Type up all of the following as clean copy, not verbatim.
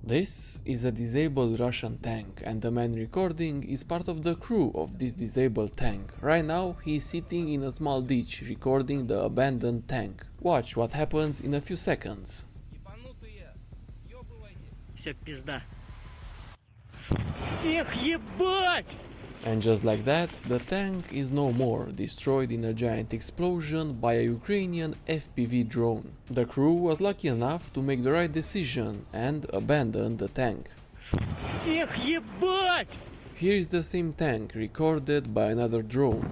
This is a disabled Russian tank, and the man recording is part of the crew of this disabled tank. Right now he is sitting in a small ditch recording the abandoned tank. Watch what happens in a few seconds. Всё, пизда. Эх, ебать! And just like that, the tank is no more, destroyed in a giant explosion by a Ukrainian FPV drone. The crew was lucky enough to make the right decision and abandon the tank. Эх, ебать! Here is the same tank recorded by another drone.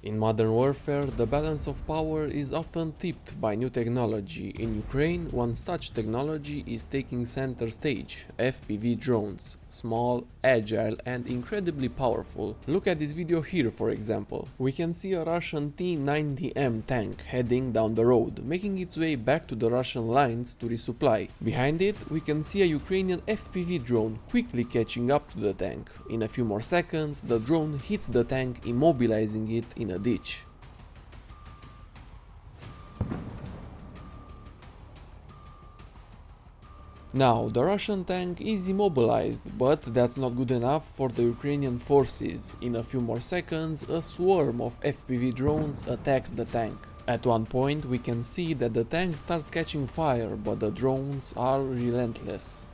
In modern warfare, the balance of power is often tipped by new technology. In Ukraine, one such technology is taking center stage: FPV drones. Small, agile and incredibly powerful. Look at this video here, for example. We can see a Russian T-90M tank heading down the road, making its way back to the Russian lines to resupply. Behind it, we can see a Ukrainian FPV drone quickly catching up to the tank. In a few more seconds, the drone hits the tank, immobilizing it in a ditch. Now, the Russian tank is immobilized, but that's not good enough for the Ukrainian forces. In a few more seconds, a swarm of FPV drones attacks the tank. At one point, we can see that the tank starts catching fire, but the drones are relentless.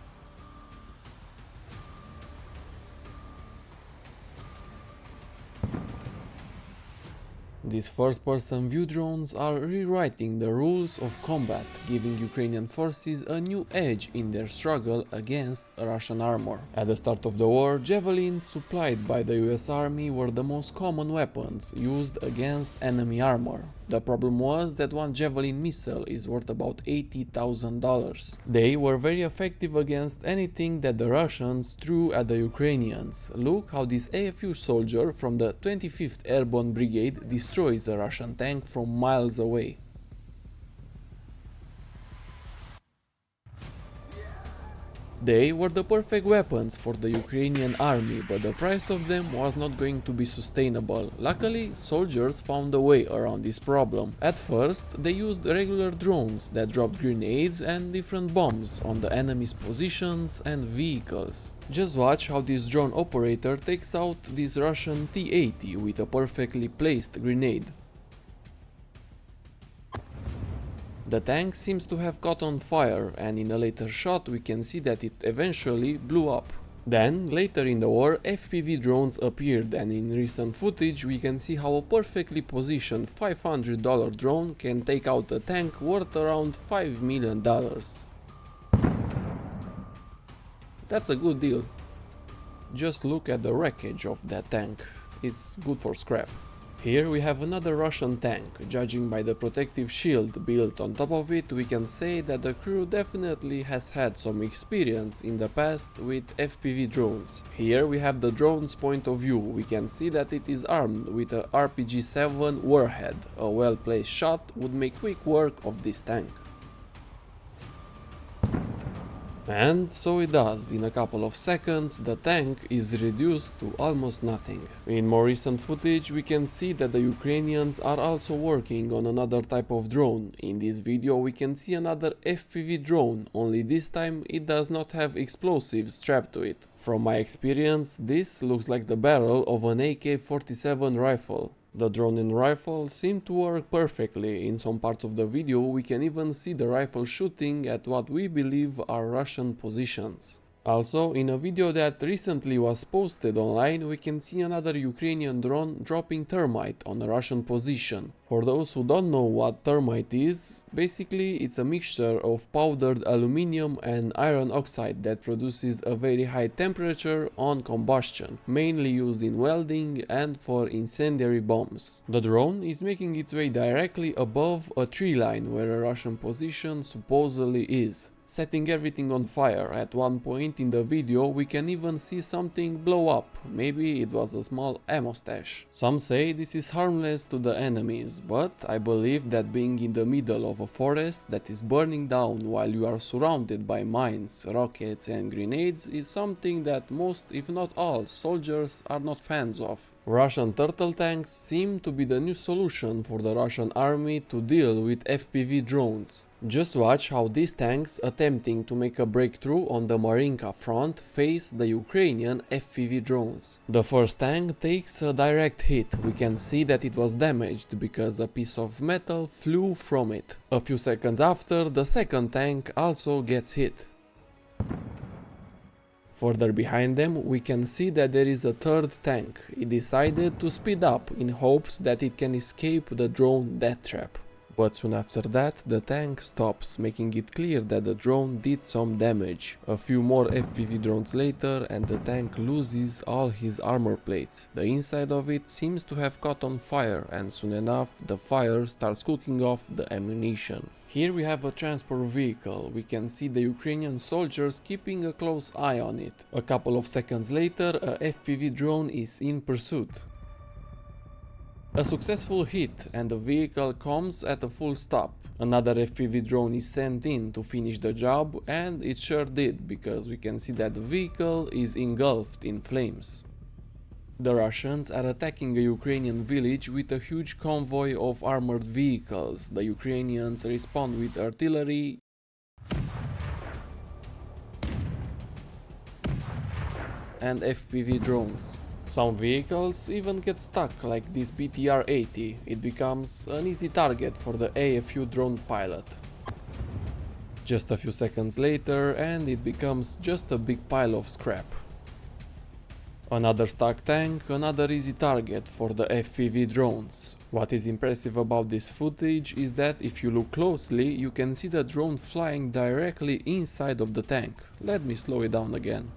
These first-person view drones are rewriting the rules of combat, giving Ukrainian forces a new edge in their struggle against Russian armor. At the start of the war, javelins supplied by the US Army were the most common weapons used against enemy armor. The problem was that one javelin missile is worth about $80,000. They were very effective against anything that the Russians threw at the Ukrainians. Look how this AFU soldier from the 25th Airborne Brigade destroys a Russian tank from miles away. They were the perfect weapons for the Ukrainian army, but the price of them was not going to be sustainable. Luckily, soldiers found a way around this problem. At first, they used regular drones that dropped grenades and different bombs on the enemy's positions and vehicles. Just watch how this drone operator takes out this Russian T-80 with a perfectly placed grenade. The tank seems to have caught on fire, and in a later shot we can see that it eventually blew up. Then, later in the war, FPV drones appeared, and in recent footage we can see how a perfectly positioned $500 drone can take out a tank worth around $5 million. That's a good deal. Just look at the wreckage of that tank. It's good for scrap. Here we have another Russian tank. Judging by the protective shield built on top of it, we can say that the crew definitely has had some experience in the past with FPV drones. Here we have the drone's point of view. We can see that it is armed with a RPG-7 warhead. A well-placed shot would make quick work of this tank. And so it does. In a couple of seconds, the tank is reduced to almost nothing. In more recent footage, we can see that the Ukrainians are also working on another type of drone. In this video, we can see another FPV drone, only this time it does not have explosives strapped to it. From my experience, this looks like the barrel of an AK-47 rifle. The drone and rifle seem to work perfectly. In some parts of the video we can even see the rifle shooting at what we believe are Russian positions. Also, in a video that recently was posted online, we can see another Ukrainian drone dropping thermite on a Russian position. For those who don't know what thermite is, basically it's a mixture of powdered aluminium and iron oxide that produces a very high temperature on combustion, mainly used in welding and for incendiary bombs. The drone is making its way directly above a tree line where a Russian position supposedly is, setting everything on fire. At one point in the video we can even see something blow up. Maybe it was a small ammo stash. Some say this is harmless to the enemies, but I believe that being in the middle of a forest that is burning down while you are surrounded by mines, rockets and grenades is something that most, if not all, soldiers are not fans of. Russian turtle tanks seem to be the new solution for the Russian army to deal with FPV drones. Just watch how these tanks attempting to make a breakthrough on the Marinka front face the Ukrainian FPV drones. The first tank takes a direct hit. We can see that it was damaged because a piece of metal flew from it. A few seconds after, the second tank also gets hit. Further behind them, we can see that there is a third tank. It decided to speed up in hopes that it can escape the drone death trap. But soon after that, the tank stops, making it clear that the drone did some damage. A few more FPV drones later and the tank loses all his armor plates. The inside of it seems to have caught on fire, and soon enough the fire starts cooking off the ammunition. Here we have a transport vehicle. We can see the Ukrainian soldiers keeping a close eye on it. A couple of seconds later, a FPV drone is in pursuit. A successful hit and the vehicle comes at a full stop. Another FPV drone is sent in to finish the job, and it sure did, because we can see that the vehicle is engulfed in flames. The Russians are attacking a Ukrainian village with a huge convoy of armored vehicles. The Ukrainians respond with artillery and FPV drones. Some vehicles even get stuck, like this BTR-80. It becomes an easy target for the AFU drone pilot. Just a few seconds later and it becomes just a big pile of scrap. Another stuck tank, another easy target for the FPV drones. What is impressive about this footage is that if you look closely, you can see the drone flying directly inside of the tank. Let me slow it down again.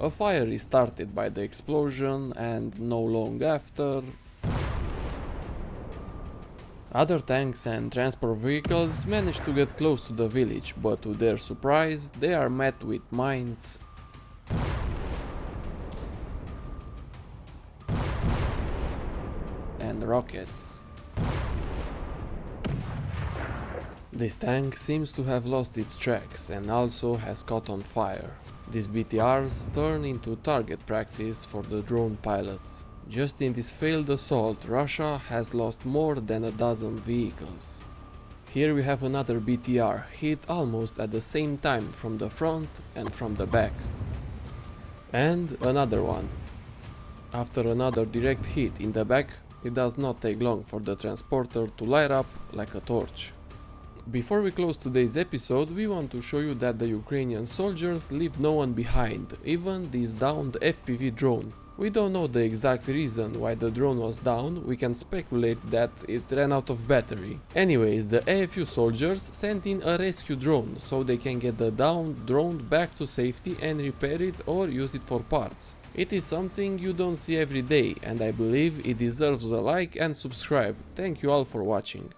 A fire is started by the explosion, and no long after, other tanks and transport vehicles manage to get close to the village, but to their surprise, they are met with mines and rockets. This tank seems to have lost its tracks and also has caught on fire. These BTRs turn into target practice for the drone pilots. Just in this failed assault, Russia has lost more than a dozen vehicles. Here we have another BTR, hit almost at the same time from the front and from the back. And another one. After another direct hit in the back, it does not take long for the transporter to light up like a torch. Before we close today's episode, we want to show you that the Ukrainian soldiers leave no one behind, even this downed FPV drone. We don't know the exact reason why the drone was down, we can speculate that it ran out of battery. Anyways, the AFU soldiers sent in a rescue drone so they can get the downed drone back to safety and repair it or use it for parts. It is something you don't see every day, and I believe it deserves a like and subscribe. Thank you all for watching.